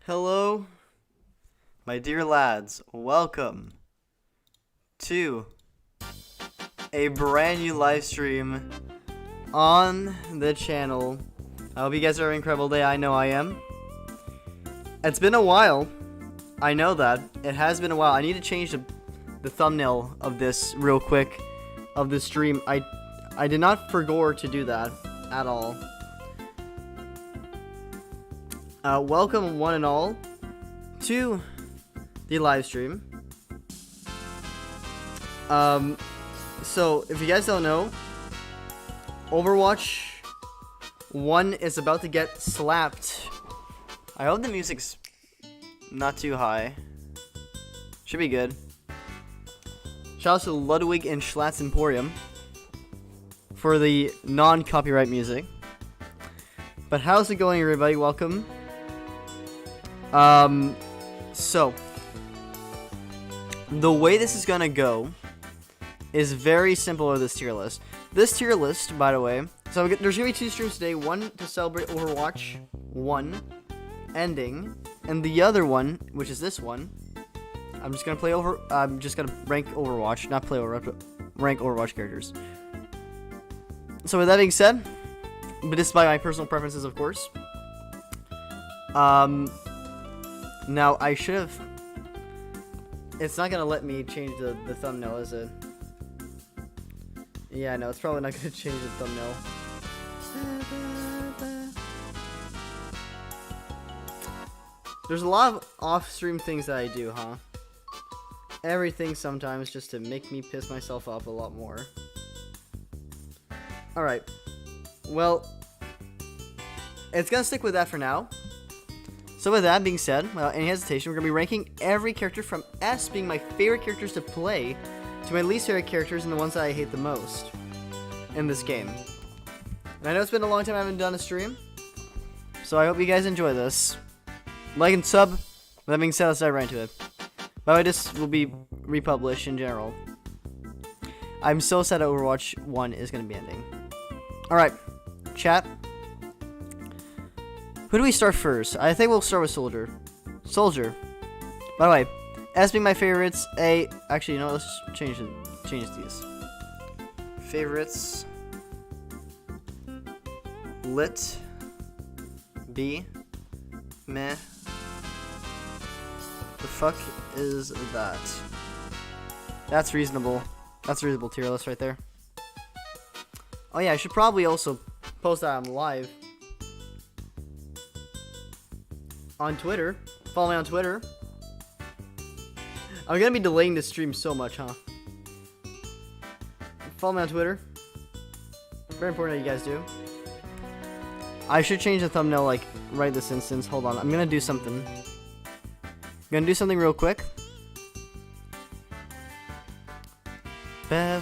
Hello, my dear lads. Welcome to a brand new live stream on the channel. I hope you guys are having an incredible day. I know I am. It's been a while. I know that. It has been a while. I need to change the thumbnail of this real quick of the stream. I did not forgo to do that at all. Welcome one and all to the live stream. So if you guys don't know, Overwatch 1 is about to get slapped. I hope the music's not too high. Should be good. Shout out to Ludwig and Schlatt's Emporium for the non-copyright music. But how's it going, everybody? Welcome. So the way this is gonna go is very simple with this tier list. This tier list, by the way, so there's gonna be 2 streams today. One to celebrate Overwatch 1 ending, and the other one, which is this one, I'm just gonna rank Overwatch, not play Overwatch, but rank Overwatch characters. So with that being said, but this is by my personal preferences, of course. Now I should have. It's not gonna let me change the thumbnail, is it? Yeah, no, it's probably not gonna change the thumbnail. There's a lot of off-stream things that I do, huh? Everything sometimes just to make me piss myself off a lot more. Alright. Well, it's gonna stick with that for now. So with that being said, without any hesitation, we're gonna be ranking every character from S being my favorite characters to play to my least favorite characters and the ones that I hate the most in this game. And I know it's been a long time I haven't done a stream, so I hope you guys enjoy this. Like and sub. With that being said, let's dive right into it. By the way, this will be republished in general. I'm so sad that Overwatch 1 is gonna be ending. Alright, chat. Who do we start first? I think we'll start with Soldier. Soldier. By the way, S being my favorites, A. Actually, you know, let's just change these. Favorites. Lit. B. Meh. The fuck is that? That's reasonable. That's a reasonable tier list right there. Oh yeah, I should probably also post that on live. On Twitter. Follow me on Twitter. I'm gonna be delaying this stream so much, huh? Follow me on Twitter. Very important that you guys do. I should change the thumbnail, like, right this instance. Hold on. I'm gonna do something. I'm gonna do something real quick. But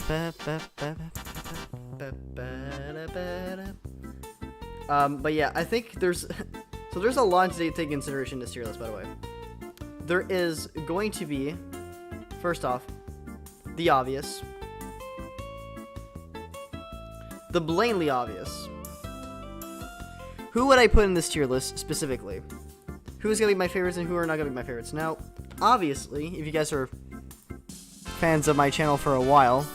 yeah, I think there's so there's a lot to take into consideration in this tier list, by the way. There is going to be, first off, the obvious. The blatantly obvious. Who would I put in this tier list specifically? Who's gonna be my favorites and who are not gonna be my favorites? Now, obviously, if you guys are fans of my channel for a while,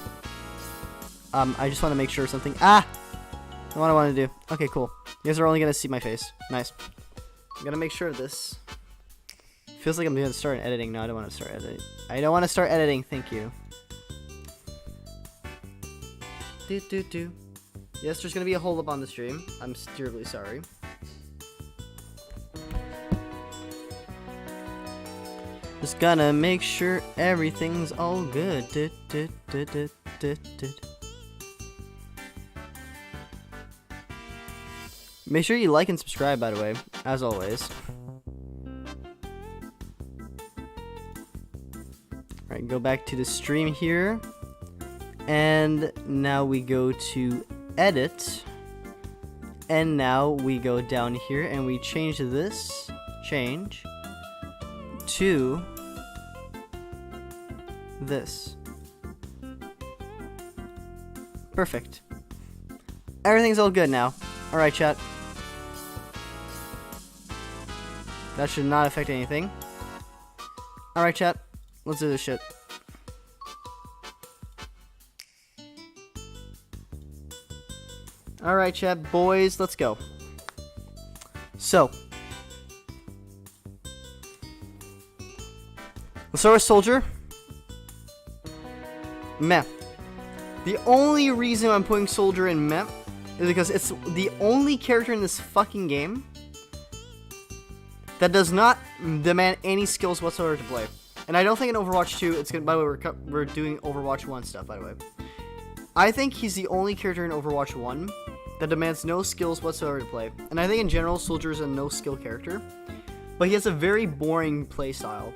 I just want to make sure something. What I want to do. Okay, cool. You guys are only gonna see my face. Nice. I'm gonna make sure this feels like I'm gonna start editing. No, I don't want to start editing. I don't want to start editing. Thank you. Yes, there's gonna be a hold up on the stream. I'm terribly sorry. Just gonna make sure everything's all good. Make sure you like and subscribe, by the way, as always. Alright, go back to the stream here. And now we go to edit. And now we go down here and we change this. Change. To this. Perfect. Everything's all good now. Alright, chat. That should not affect anything. Alright, chat. Let's do this shit. Alright, chat. Boys, let's go. So. Let's start with Soldier. Meh. The only reason I'm putting Soldier in Meh is because it's the only character in this fucking game that does not demand any skills whatsoever to play. And I don't think in Overwatch 2, it's gonna. By the way, we're doing Overwatch 1 stuff. By the way, I think he's the only character in Overwatch 1 that demands no skills whatsoever to play. And I think in general, Soldier is a no skill character, but he has a very boring playstyle.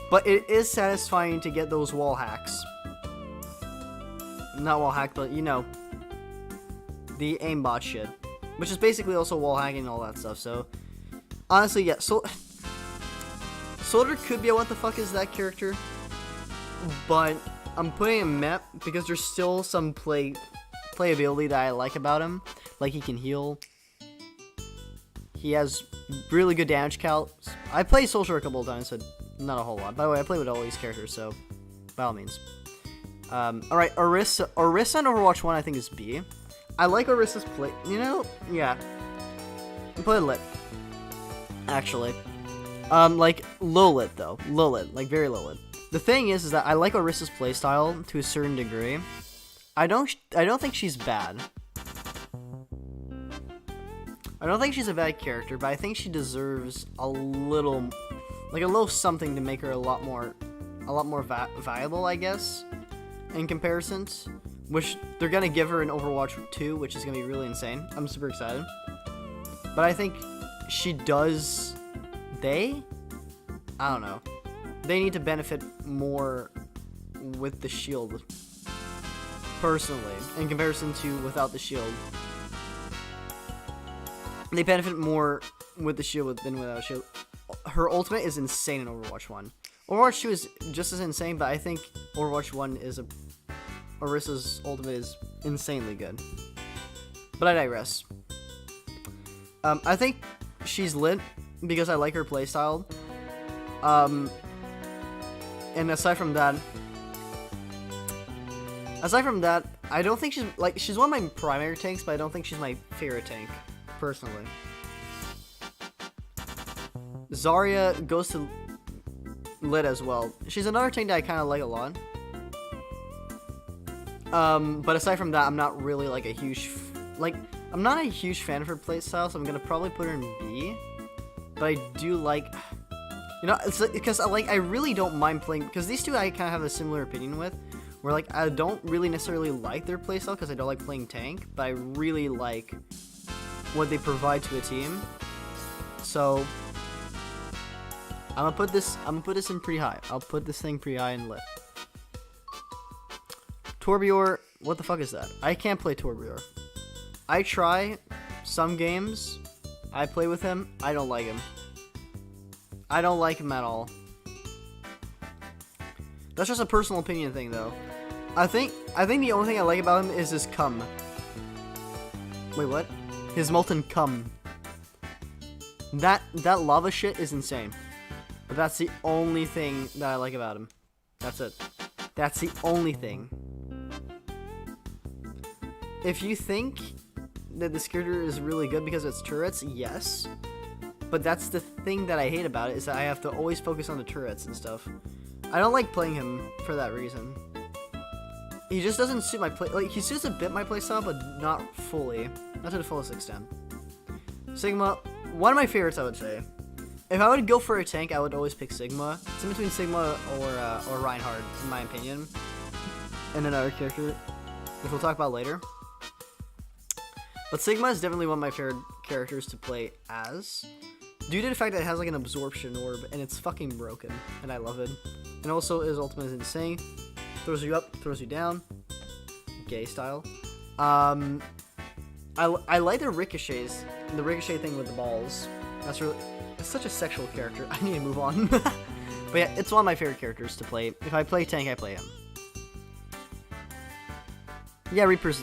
But it is satisfying to get those wall hacks. Not wall hack, but you know, the aimbot shit, which is basically also wall hacking and all that stuff. So honestly, yeah, Soldier could be a what the fuck is that character, but I'm putting him Meh because there's still some playability that I like about him. Like he can heal. He has really good damage calcs. I played Soldier a couple of times, but not a whole lot. By the way, I play with all these characters, so by all means. Alright, Orisa in Overwatch 1 I think is B. I like Orisa's play, you know, yeah. I play lit. Actually. Like, low lit though. Low lit, like very low lit. The thing is that I like Orisa's playstyle to a certain degree. I don't think she's bad. I don't think she's a bad character, but I think she deserves a little something to make her a lot more viable, I guess, in comparisons, which they're gonna give her in Overwatch 2, which is gonna be really insane. I'm super excited, but I think she does. I don't know. They need to benefit more with the shield, personally, in comparison to without the shield. They benefit more with the shield than without a shield. Her ultimate is insane in Overwatch 1. Overwatch 2 is just as insane, but I think Overwatch 1 is Orisa's ultimate is insanely good. But I digress. I think she's lit because I like her playstyle. And aside from that, I don't think she's one of my primary tanks, but I don't think she's my favorite tank, personally. Zarya goes to lit as well. She's another tank that I kind of like a lot. But aside from that, I'm not really like a huge, I'm not a huge fan of her playstyle, so I'm gonna probably put her in B. But I do like, you know, it's because I really don't mind playing, because these two I kind of have a similar opinion with, where like I don't really necessarily like their playstyle because I don't like playing tank, but I really like what they provide to a team. So I'm gonna put this in pretty high. I'll put this thing pretty high and lit. Torbjorn, what the fuck is that? I can't play Torbjorn. I try some games. I play with him. I don't like him. I don't like him at all. That's just a personal opinion thing, though. I think the only thing I like about him is his cum. Wait, what? His molten cum. That lava shit is insane. But that's the only thing that I like about him. That's it. That's the only thing. If you think that this character is really good because it's turrets, yes. But that's the thing that I hate about it, is that I have to always focus on the turrets and stuff. I don't like playing him for that reason. He just doesn't suit my play. Like, he suits a bit my playstyle, but not fully. Not to the fullest extent. Sigma, one of my favorites, I would say. If I would go for a tank, I would always pick Sigma. It's in between Sigma or Reinhardt, in my opinion. And another character, which we'll talk about later. But Sigma is definitely one of my favorite characters to play as, due to the fact that it has like an absorption orb, and it's fucking broken, and I love it. And also, his ultimate is insane. Throws you up, throws you down. Gay style. I like the ricochets, the ricochet thing with the balls. That's really, it's such a sexual character. I need to move on. But yeah, it's one of my favorite characters to play. If I play tank, I play him. Yeah, Reaper's,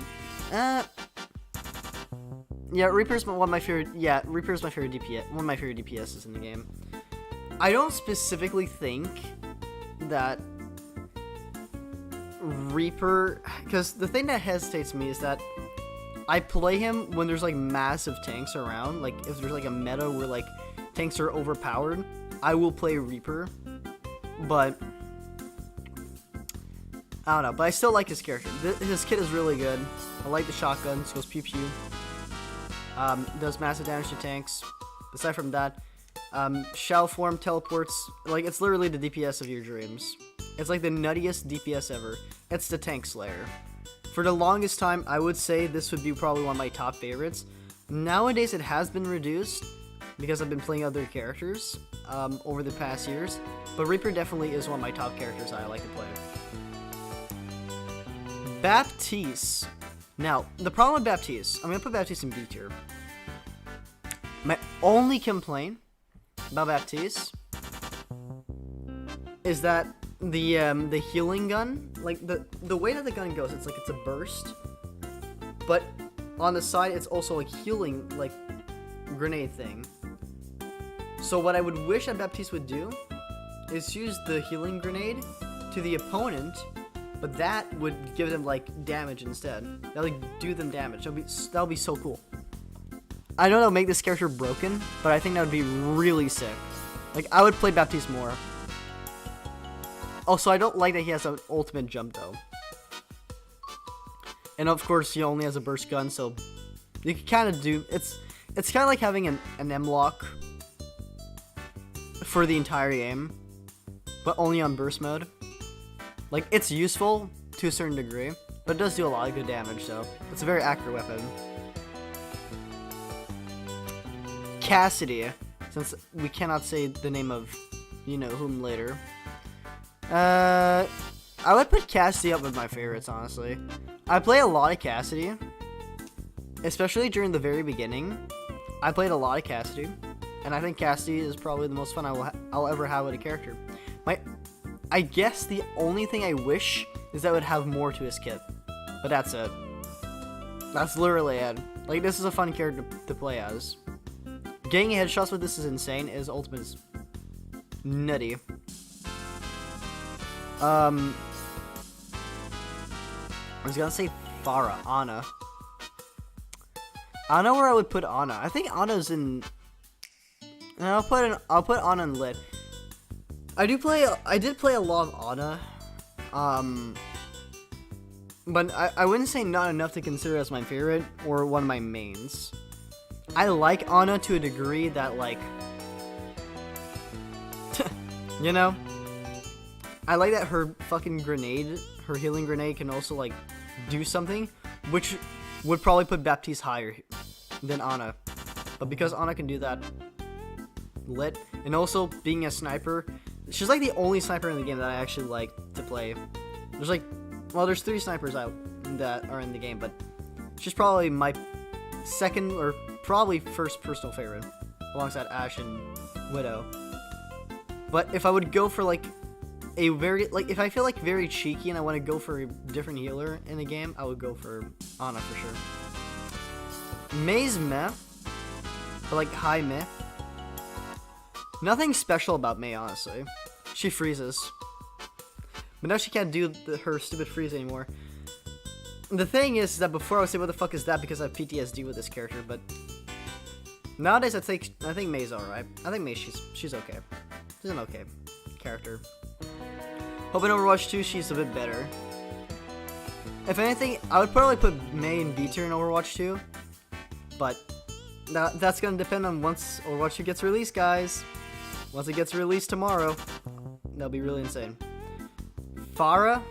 Yeah, Reaper's one of my favorite. Yeah, Reaper's my favorite DPS. One of my favorite DPSs in the game. I don't specifically think that Reaper, because the thing that hesitates me is that I play him when there's like massive tanks around. Like if there's like a meta where like tanks are overpowered, I will play Reaper. But I don't know. But I still like his character. His kit is really good. I like the shotguns. Goes pew pew. Does massive damage to tanks. Aside from that, shell form teleports. Like it's literally the DPS of your dreams. It's like the nuttiest DPS ever. It's the Tank Slayer. For the longest time, I would say this would be probably one of my top favorites. Nowadays, it has been reduced because I've been playing other characters over the past years. But Reaper definitely is one of my top characters I like to play. Baptiste. Now, the problem with Baptiste, I'm going to put Baptiste in B tier. My only complaint about Baptiste is that the healing gun, like the way that the gun goes, it's like it's a burst, but on the side it's also like healing, like grenade thing. So what I would wish that Baptiste would do is use the healing grenade to the opponent, but that would give them like damage instead. That would like, do them damage. That would be so cool. I know that'll make this character broken, but I think that would be really sick. Like I would play Baptiste more. Also, I don't like that he has an ultimate jump, though. And of course, he only has a burst gun, so you can kind of do... It's kind of like having an M-lock for the entire game, but only on burst mode. Like, it's useful to a certain degree, but it does do a lot of good damage, so it's a very accurate weapon. Cassidy, since we cannot say the name of you-know-whom later. I would put Cassidy up with my favorites, honestly. I play a lot of Cassidy, especially during the very beginning. I played a lot of Cassidy, and I think Cassidy is probably the most fun I'll ever have with a character. I guess the only thing I wish is that it would have more to his kit, but that's it. That's literally it. Like, this is a fun character to play as. Getting headshots with this is insane. His ultimate is nutty. I was gonna say Farah, Ana. I don't know where I would put Ana. I think Ana's in. I'll put Ana in lit. I did play a lot of Ana. But I wouldn't say not enough to consider as my favorite or one of my mains. I like Ana to a degree that, like, you know, I like that her fucking grenade, her healing grenade, can also like do something, which would probably put Baptiste higher than Ana. But because Ana can do that, lit, and also being a sniper, she's like the only sniper in the game that I actually like to play. There's like, well, there's 3 snipers out that are in the game, but she's probably my second or probably first personal favorite, alongside Ashe and Widow. But if I would go for like a very, like, if I feel like very cheeky and I want to go for a different healer in the game, I would go for Ana for sure. Mei's meh, but like high meh. Nothing special about Mei, honestly. She freezes. But now she can't do her stupid freeze anymore. The thing is that before I would say, what the fuck is that, because I have PTSD with this character, but nowadays I think Mei's alright. I think Mei, she's okay. She's an okay character. Hope in Overwatch 2 she's a bit better. If anything, I would probably put Mei in B tier in Overwatch 2, but that's gonna depend on once Overwatch 2 gets released, guys. Once it gets released tomorrow, that'll be really insane. Farah.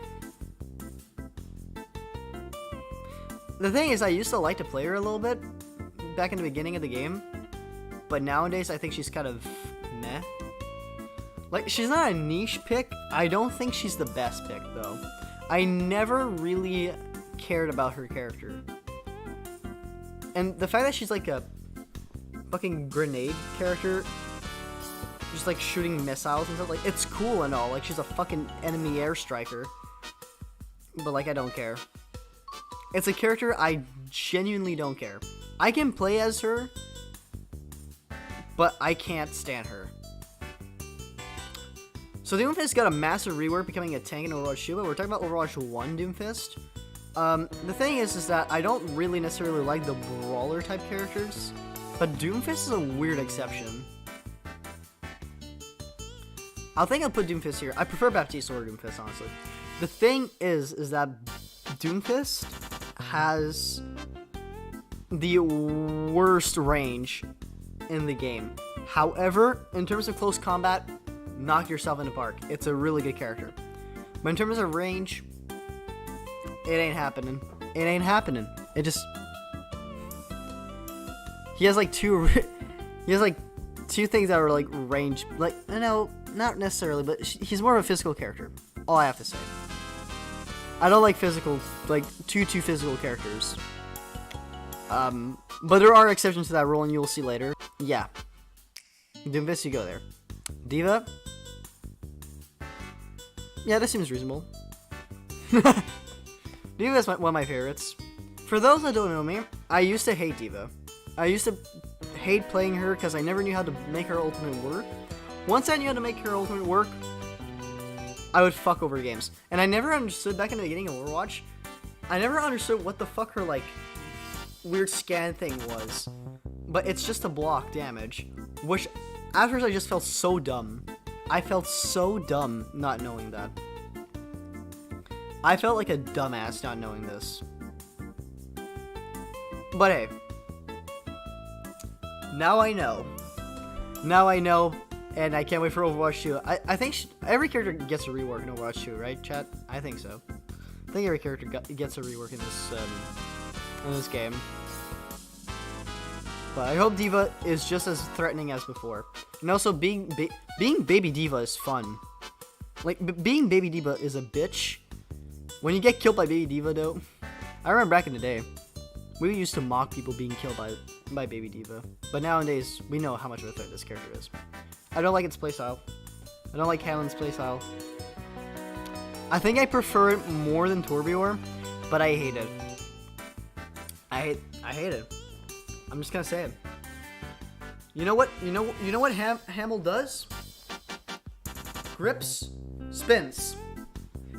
The thing is, I used to like to play her a little bit back in the beginning of the game, but nowadays I think she's kind of meh. Like, she's not a niche pick. I don't think she's the best pick, though. I never really cared about her character. And the fact that she's like a fucking grenade character, just like shooting missiles and stuff, like, it's cool and all. Like, she's a fucking enemy airstriker. But, like, I don't care. It's a character I genuinely don't care. I can play as her, but I can't stand her. So Doomfist got a massive rework, becoming a tank in Overwatch 2, but we're talking about Overwatch 1 Doomfist. The thing is that I don't really necessarily like the brawler type characters, but Doomfist is a weird exception. I think I'll put Doomfist here. I prefer Baptiste over Doomfist, honestly. The thing is that Doomfist has the worst range in the game. However, in terms of close combat, knock yourself in the park. It's a really good character. But in terms of range, it ain't happening. It ain't happening. It just... He has like two things that are like range. Like, no, not necessarily, but he's more of a physical character. All I have to say. I don't like physical, like too physical characters. But there are exceptions to that rule, and you'll see later. Yeah. Doomfist, you go there. Diva. Yeah, that seems reasonable. Diva is one of my favorites. For those that don't know me, I used to hate Diva. I used to hate playing her because I never knew how to make her ultimate work. Once I knew how to make her ultimate work, I would fuck over games. And I never understood, back in the beginning of Overwatch, I never understood what the fuck her, like, weird scan thing was. But it's just to block damage. Which, afterwards, I just felt so dumb. I felt so dumb not knowing that. I felt like a dumbass not knowing this. But hey. Now I know. Now I know, and I can't wait for Overwatch 2. I think every character gets a rework in Overwatch 2, right, chat? I think so. I think every character gets a rework in this game. But I hope Diva is just as threatening as before. And also, being Baby Diva is fun. Like, being Baby Diva is a bitch. When you get killed by Baby Diva, though, I remember back in the day, we used to mock people being killed by Baby Diva. But nowadays, we know how much of a threat this character is. I don't like its playstyle. I don't like Helen's playstyle. I think I prefer it more than Torbjorn, but I hate it. I hate it. I'm just gonna say it. You know what? You know what Hamel does? Grips, spins.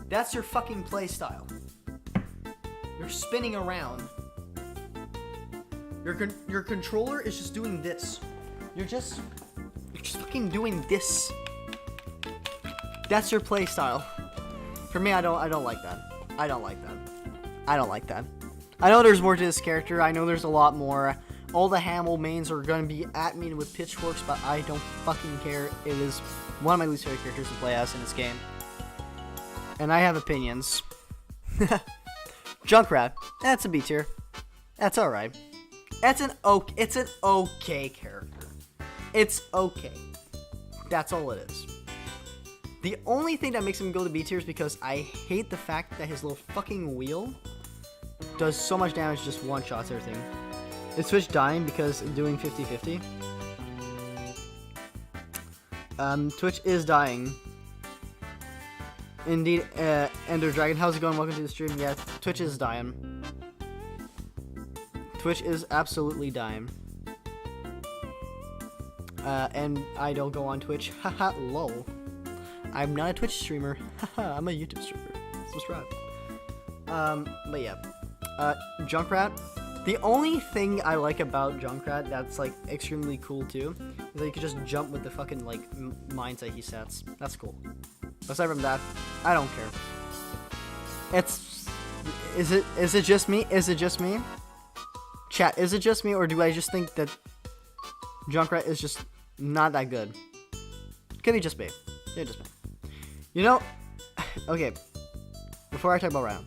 That's your fucking playstyle. You're spinning around. Your controller is just doing this. You're just fucking doing this. That's your playstyle. For me, I don't like that. I don't like that. I don't like that. I know there's more to this character. I know there's a lot more. All the Hamel mains are gonna be at me with pitchforks, but I don't fucking care. It is one of my least favorite characters to play as in this game. And I have opinions. Junkrat. That's a B tier. That's alright. It's an okay character. It's okay. That's all it is. The only thing that makes him go to B tier is because I hate the fact that his little fucking wheel does so much damage, just one-shots everything. Is Twitch dying because of doing 50-50? Twitch is dying. Indeed, Ender Dragon, how's it going? Welcome to the stream. Yeah, Twitch is dying. Twitch is absolutely dying. And I don't go on Twitch. Haha, lol. I'm not a Twitch streamer. Haha, I'm a YouTube streamer. Subscribe. But yeah. Junkrat. The only thing I like about Junkrat that's, like, extremely cool, too, is that you can just jump with the fucking, like, mines that he sets. That's cool. Aside from that, I don't care. Is it just me? Is it just me? Chat, is it just me, or do I just think that Junkrat is just not that good? Could be just me. Yeah, just me. You know, okay, before I talk about Rhino,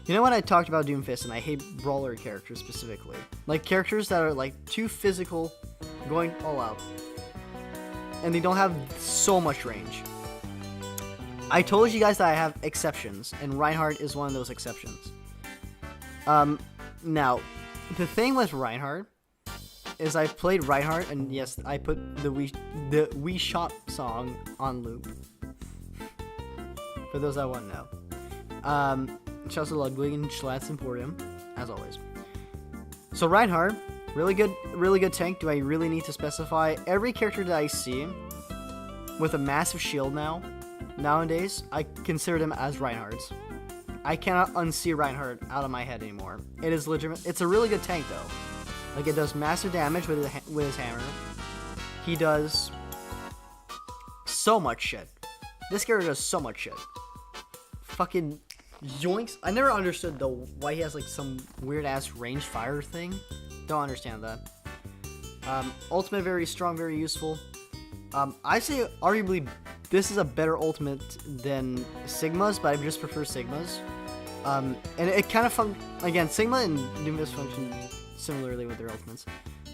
you know when I talked about Doomfist and I hate brawler characters specifically? Like, characters that are, like, too physical, going all out, and they don't have so much range. I told you guys that I have exceptions, and Reinhardt is one of those exceptions. Now, the thing with Reinhardt is I played Reinhardt, and yes, I put the We Shop song on loop. For those that want to know. Shouts to Ludwig and Schlatt's Emporium, as always. So Reinhardt Really good tank. Do I really need to specify? Every character that I see with a massive shield nowadays, I consider them as Reinhardt's. I cannot unsee Reinhardt out of my head anymore. It is legitimate. It's a really good tank, though. Like, it does massive damage with his hammer. He does so much shit. This character does so much shit. Fucking yoinks. I never understood, though, why he has, like, some weird-ass ranged fire thing. Don't understand that. Ultimate, very strong, very useful. I say, arguably, this is a better ultimate than Sigma's, but I just prefer Sigma's. And it kind of again, Sigma and Doomfist function similarly with their ultimates.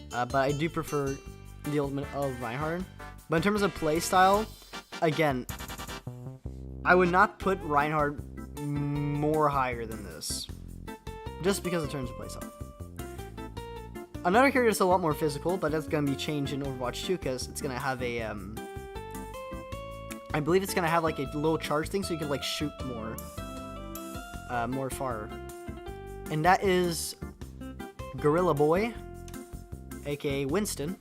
But I do prefer the ultimate of Reinhardt. But in terms of playstyle, again, I would not put Reinhardt more higher than this. Just because in terms of playstyle. Another character that's a lot more physical, but that's going to be changed in Overwatch 2 because it's going to have a, I believe it's going to have like a little charge thing so you can like shoot more far. And that is Gorilla Boy, aka Winston.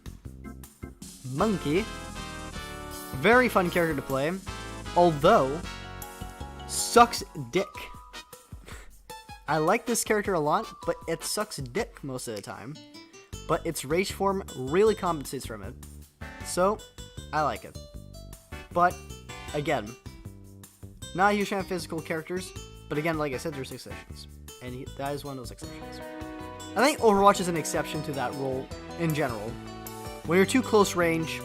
Monkey. Very fun character to play, although sucks dick. I like this character a lot, but it sucks dick most of the time. But its rage form really compensates from it. So, I like it. But, again, not a huge fan of physical characters. But again, like I said, there's exceptions. And that is one of those exceptions. I think Overwatch is an exception to that rule in general. When you're too close range.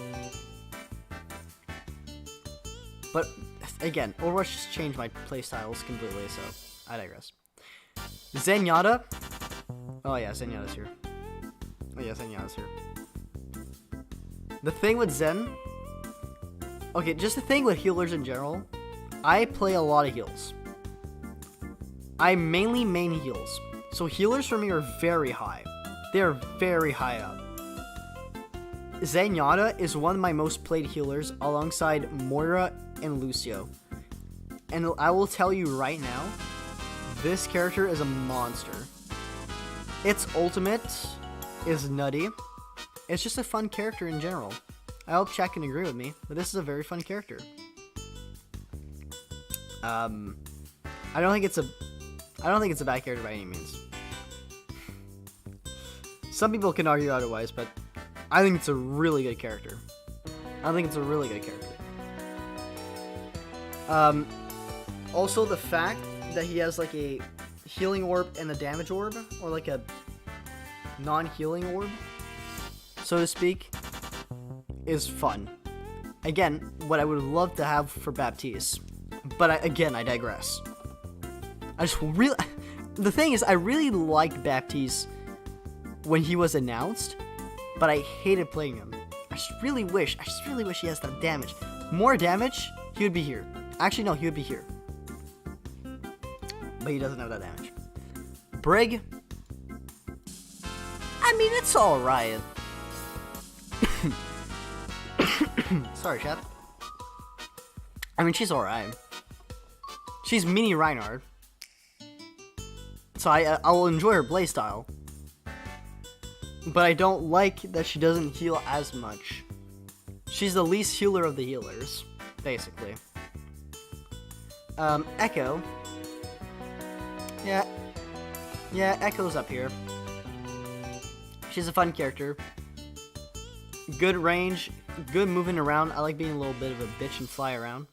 But, again, Overwatch just changed my playstyles completely, so I digress. Zenyatta. Oh yeah, Zenyatta's here. Oh yeah, Zenyatta's here. The thing with Zen... Okay, just the thing with healers in general. I play a lot of heals. I mainly main heals. So healers for me are very high. They are very high up. Zenyatta is one of my most played healers alongside Moira and Lucio. And I will tell you right now, this character is a monster. Its ultimate is nutty. It's just a fun character in general. I hope chat can agree with me, but this is a very fun character. I don't think it's a bad character by any means. Some people can argue otherwise, but I think it's a really good character. Also the fact that he has like a healing orb and a damage orb, or like a non-healing orb, so to speak, is fun. Again, what I would love to have for Baptiste, but I digress. The thing is, I really liked Baptiste when he was announced, but I hated playing him. I just really wish he has that damage. More damage, he would be here. Actually, no, he would be here. But he doesn't have that damage. Brig. I mean, it's alright. Sorry, chat. I mean, she's alright. She's mini Reinhardt. So I will enjoy her playstyle. But I don't like that she doesn't heal as much. She's the least healer of the healers, basically. Echo. Yeah, Echo's up here. She's a fun character. Good range, good moving around. I like being a little bit of a bitch and fly around.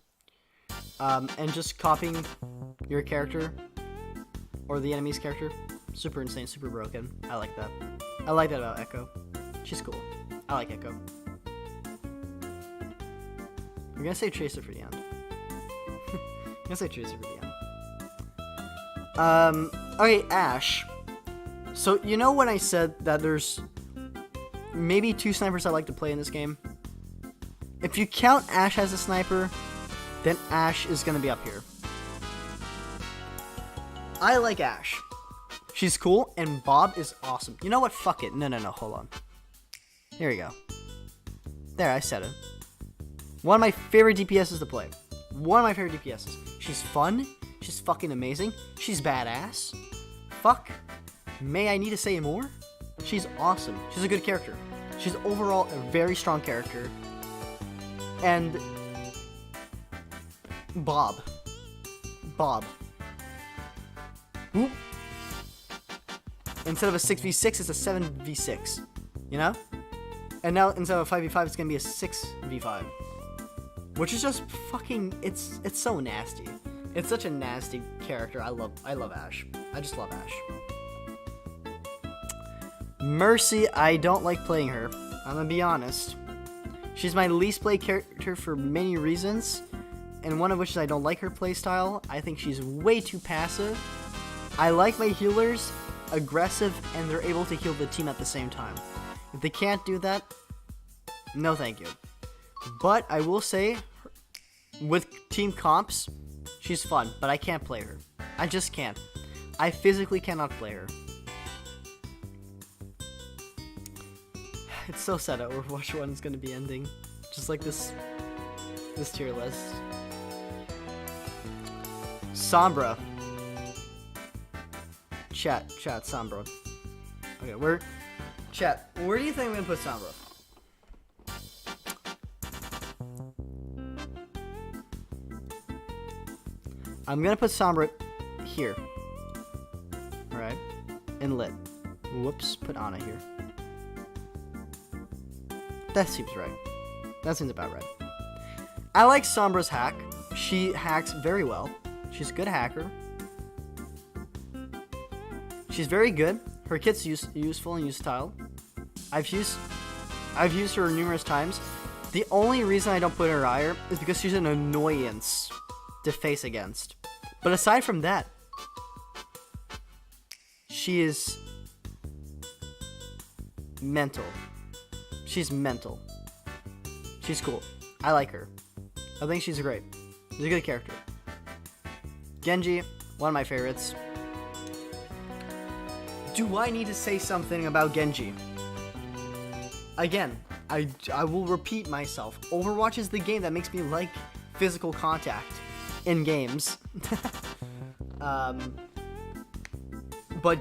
And just copying your character or the enemy's character. Super insane, super broken. I like that. I like that about Echo. She's cool. I like Echo. I'm gonna say Tracer for the end. Okay, Ashe. So, you know when I said that there's maybe 2 snipers I like to play in this game? If you count Ashe as a sniper, then Ashe is gonna be up here. I like Ashe. She's cool, and Bob is awesome. You know what? Fuck it. No, hold on. Here we go. There, I said it. One of my favorite DPSs to play. She's fun. She's fucking amazing. She's badass. Fuck. May I need to say more? She's awesome. She's a good character. She's overall a very strong character. And Bob. Whoop. Instead of a 6v6, it's a 7v6. You know? And now instead of a 5v5, it's gonna be a 6v5. Which is just fucking, it's so nasty. It's such a nasty character. I love Ash. I just love Ash. Mercy, I don't like playing her. I'm gonna be honest. She's my least played character for many reasons, and one of which is I don't like her playstyle. I think she's way too passive. I like my healers aggressive, and they're able to heal the team at the same time. If they can't do that, no thank you. But I will say, with team comps, she's fun, but I can't play her. I just can't. I physically cannot play her. It's so sad that Overwatch 1 is going to be ending. Just like this tier list. Sombra. Chat, Sombra. Okay, where do you think I'm going to put Sombra? I'm going to put Sombra here. Alright. In lit. Whoops, put Ana here. That seems right. That seems about right. I like Sombra's hack. She hacks very well. She's a good hacker. She's very good. Her kit's useful and useful. I've used her numerous times. The only reason I don't put her higher is because she's an annoyance to face against. But aside from that, she is mental. She's mental. She's cool. I like her. I think she's great. She's a good character. Genji, one of my favorites. Do I need to say something about Genji? Again, I will repeat myself. Overwatch is the game that makes me like physical contact in games. But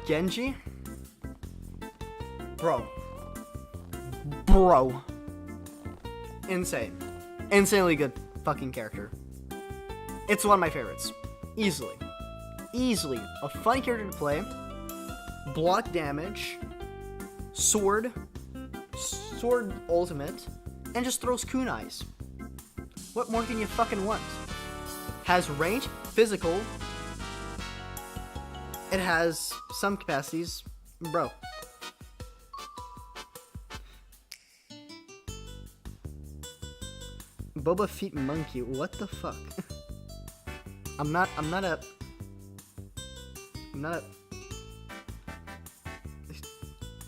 Genji? Bro. Insane. Insanely good fucking character. It's one of my favorites. Easily. A fun character to play. Block damage. Sword ultimate. And just throws kunais. What more can you fucking want? Has range, physical. It has some capacities. Bro. Boba Feet Monkey, what the fuck? I'm not a...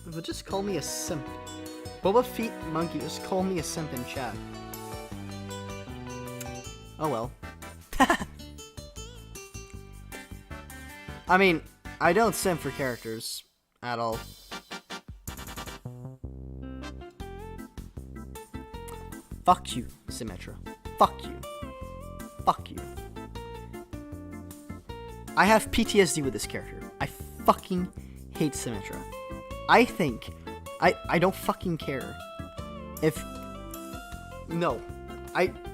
But just call me a simp. Boba Feet Monkey, just call me a simp in chat. Oh well. I mean, I don't simp for characters at all. Fuck you, Symmetra. Fuck you. I have PTSD with this character. I fucking hate Symmetra. I think... I don't fucking care. No.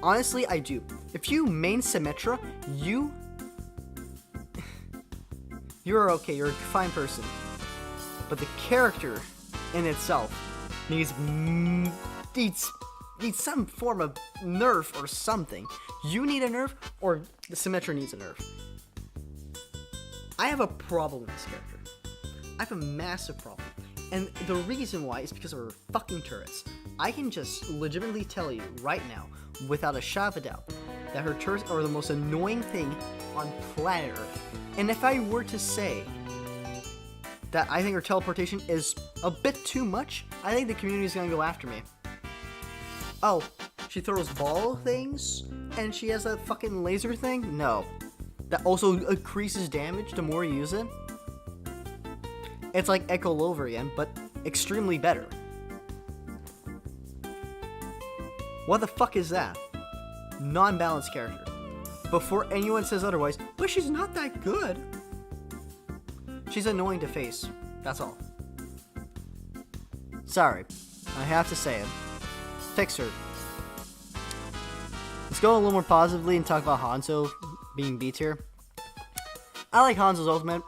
Honestly, I do. If you main Symmetra, you're okay. You're a fine person. But the character in itself needs some form of nerf or something. You need a nerf, or the Symmetra needs a nerf. I have a problem with this character. I have a massive problem. And the reason why is because of her fucking turrets. I can just legitimately tell you right now, without a shadow of a doubt, that her turrets are the most annoying thing on planet Earth. And if I were to say that I think her teleportation is a bit too much, I think the community is gonna go after me. Oh, she throws ball things, and she has that fucking laser thing? No. That also increases damage the more you use it. It's like Echolobrian, but extremely better. What the fuck is that? Non-balanced character. Before anyone says otherwise, but she's not that good. She's annoying to face. That's all. Sorry. I have to say it. Fix her. Let's go a little more positively and talk about Hanzo being B tier. I like Hanzo's ultimate.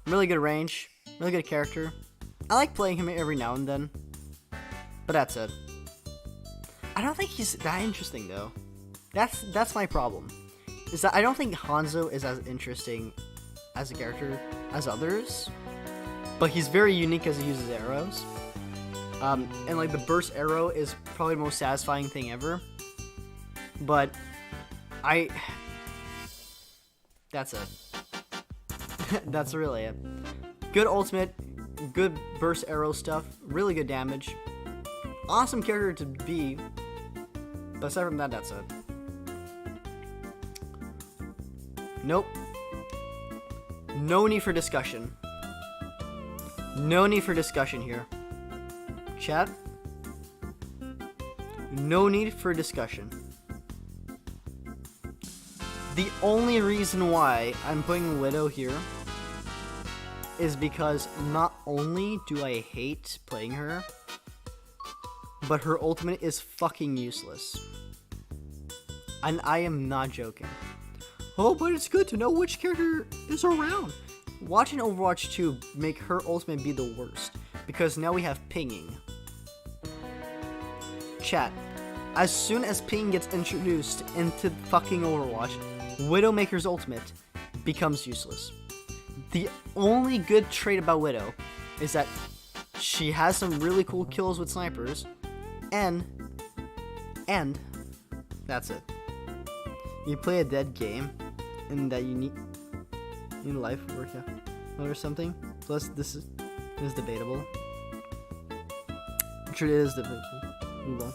Really good range. Really good character. I like playing him every now and then. But that's it. I don't think he's that interesting though. That's my problem. Is that I don't think Hanzo is as interesting as a character as others. But he's very unique as he uses arrows. And like the burst arrow is probably the most satisfying thing ever. But that's it. That's really it. Good ultimate, good burst arrow stuff, really good damage. Awesome character to be. But aside from that, that's it. Nope. No need for discussion. No need for discussion here. Chat. No need for discussion. The only reason why I'm putting Widow here is because not only do I hate playing her, but her ultimate is fucking useless. And I am not joking. Oh, but it's good to know which character is around. Watching Overwatch 2 make her ultimate be the worst, because now we have pinging. Chat, as soon as ping gets introduced into fucking Overwatch, Widowmaker's ultimate becomes useless. The only good trait about Widow is that she has some really cool kills with snipers, and that's it. You play a dead game, and that you need life workout or something. Plus, this is debatable. It is debatable. Move on.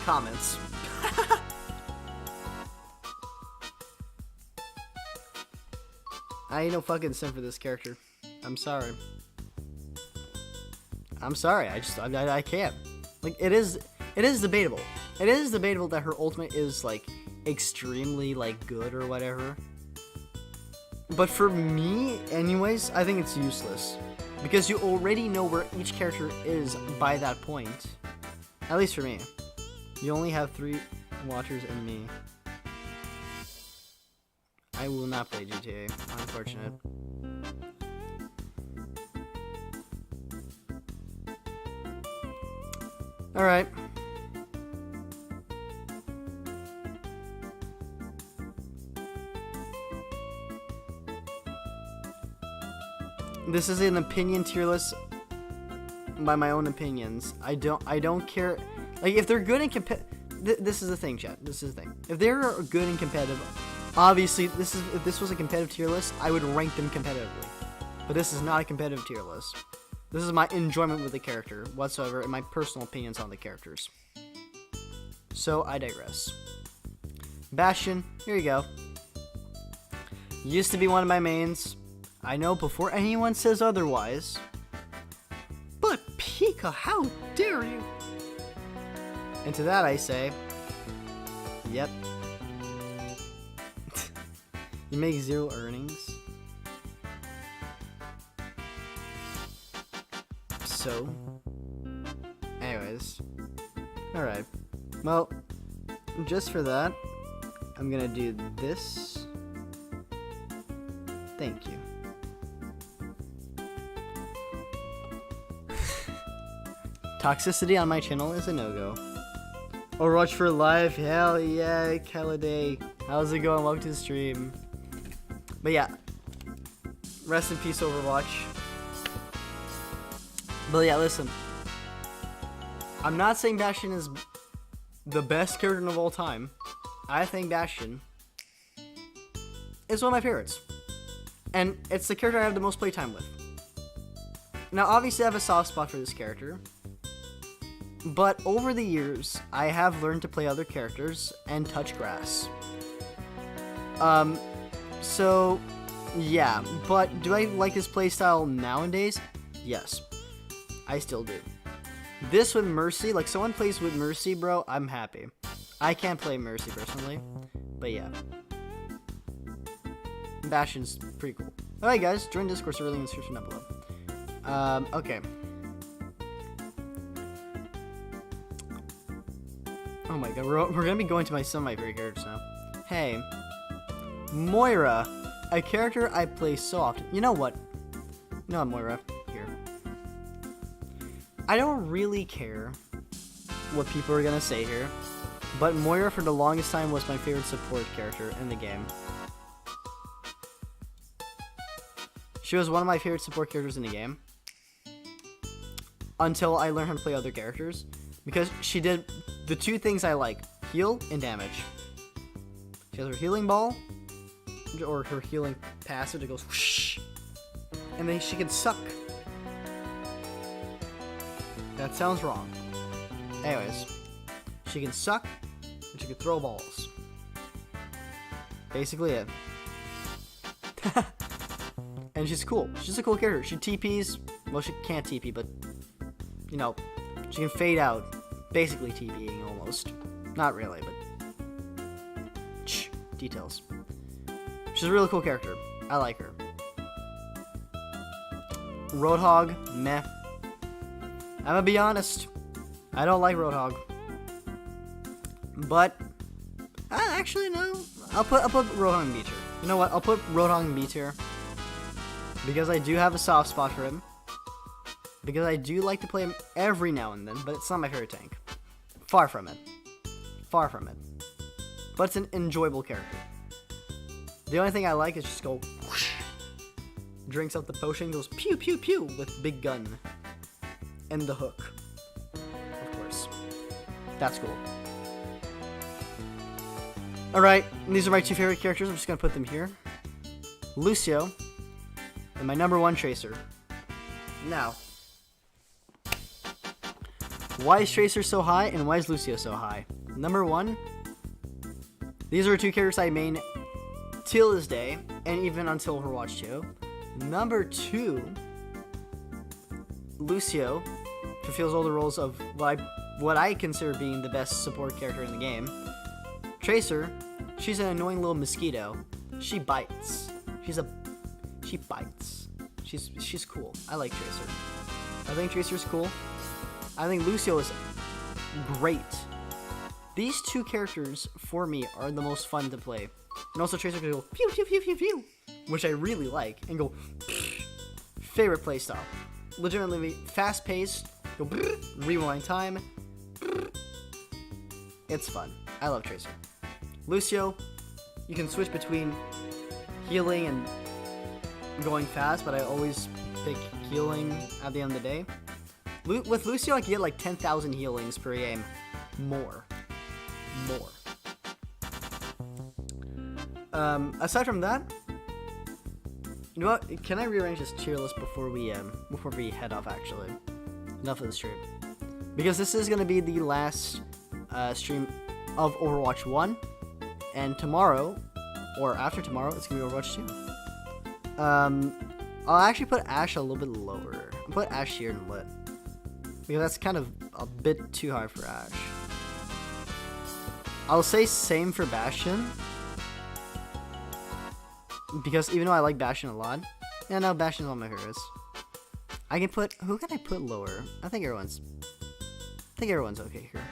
Comments. I ain't no fucking sim for this character. I'm sorry. I can't. Like, it is debatable. It is debatable that her ultimate is, like, extremely, like, good or whatever. But for me, anyways, I think it's useless. Because you already know where each character is by that point. At least for me. You only have 3 watchers and me. I will not play GTA. Unfortunate. Alright. This is an opinion tier list by my own opinions. I don't care. Like, if they're good and this is the thing, chat. This is the thing. If they're good and competitive, obviously, if this was a competitive tier list, I would rank them competitively. But this is not a competitive tier list. This is my enjoyment with the character whatsoever and my personal opinions on the characters. So, I digress. Bastion, here you go. Used to be one of my mains. I know before anyone says otherwise. But Pika, how dare you? And to that I say, yep. You make 0 earnings. So, anyways, alright. Well, just for that, I'm gonna do this. Thank you. Toxicity on my channel is a no-go. Overwatch for life, hell yeah, Caladay. How's it going? Welcome to the stream. But yeah, rest in peace, Overwatch. But yeah, listen. I'm not saying Bastion is the best character of all time. I think Bastion is one of my favorites. And it's the character I have the most playtime with. Now, obviously, I have a soft spot for this character. But over the years, I have learned to play other characters and touch grass. So, yeah. But do I like his playstyle nowadays? Yes. I still do. This with Mercy, like someone plays with Mercy, bro, I'm happy. I can't play Mercy personally, but yeah. Bastion's pretty cool. Alright guys, join Discord so really in the description down below. Okay. Oh my god, we're gonna be going to some of my favorite characters now. Hey. Moira, a character I play so often. You know what? You know what, Moira? Here. I don't really care what people are gonna say here, but Moira for the longest time was my favorite support character in the game. She was one of my favorite support characters in the game until I learned how to play other characters, because she did the two things I like: heal and damage. She has her healing ball, or her healing passive that goes whoosh, and then she can suck. That sounds wrong. Anyways, she can suck and she can throw balls. Basically it. And she's cool. She's a cool character. She TPs. Well, she can't TP, but you know, she can fade out. Basically TPing almost. Not really, but shh, details. She's a really cool character. I like her. Roadhog, meh. I'm gonna be honest. I don't like Roadhog. But actually no. I'll put Roadhog in B tier. You know what? I'll put Roadhog in B tier. Because I do have a soft spot for him. Because I do like to play him every now and then, but it's not my favorite tank. Far from it. Far from it. But it's an enjoyable character. The only thing I like is just go whoosh, drinks out the potion, goes pew pew pew with big gun. And the hook. Of course. That's cool. Alright, these are my two favorite characters. I'm just gonna put them here. Lucio. And my number one Tracer. Now, why is Tracer so high and why is Lucio so high? Number one, these are two characters I main till this day and even until Overwatch 2. Number two, Lucio fulfills all the roles of what I consider being the best support character in the game. Tracer, she's an annoying little mosquito. She bites. She bites. She's cool. I like Tracer. I think Tracer's cool. I think Lucio is great. These two characters, for me, are the most fun to play. And also Tracer can go pew pew pew pew pew, which I really like, and go favorite playstyle. Legitimately fast paced, go rewind time. It's fun. I love Tracer. Lucio, you can switch between healing and going fast, but I always pick healing at the end of the day. With Lucio, I can get like 10,000 healings per game. More. Aside from that, you know what? Can I rearrange this tier list before we head off? Actually, enough of the stream, because this is gonna be the last stream of Overwatch 1, and tomorrow, or after tomorrow, it's gonna be Overwatch 2. I'll actually put Ashe a little bit lower. I'll put Ashe here in lit, because that's kind of a bit too high for Ashe. I'll say same for Bastion, because even though I like Bastion a lot, yeah, no, Bastion's one of my favorites. Who can I put lower? I think everyone's okay here.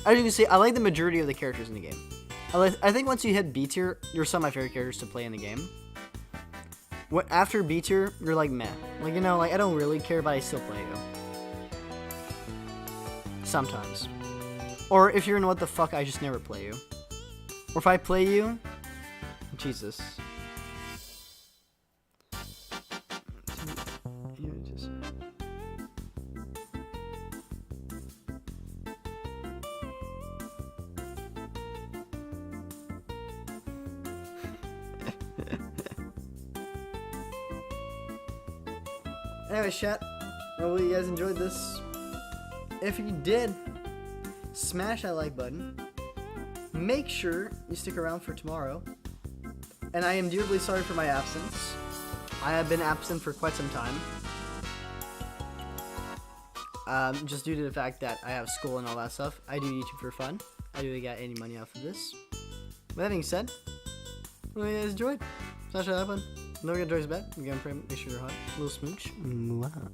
As you can see, I like the majority of the characters in the game. I think once you hit B tier, you're some of my favorite characters to play in the game. After B tier, you're like meh. Like, you know, like I don't really care, but I still play you. Sometimes. Or if you're in what the fuck, I just never play you. Or if I play you, Jesus. Anyway, chat, hopefully you guys enjoyed this. If you did, smash that like button. Make sure you stick around for tomorrow. And I am dearly sorry for my absence. I have been absent for quite some time. Just due to the fact that I have school and all that stuff. I do YouTube for fun. I do get any money off of this. With that being said, hope you guys enjoyed. Smash that like button. Don't forget to join us back. Again, make sure you're hot. A little smooch. Mwah.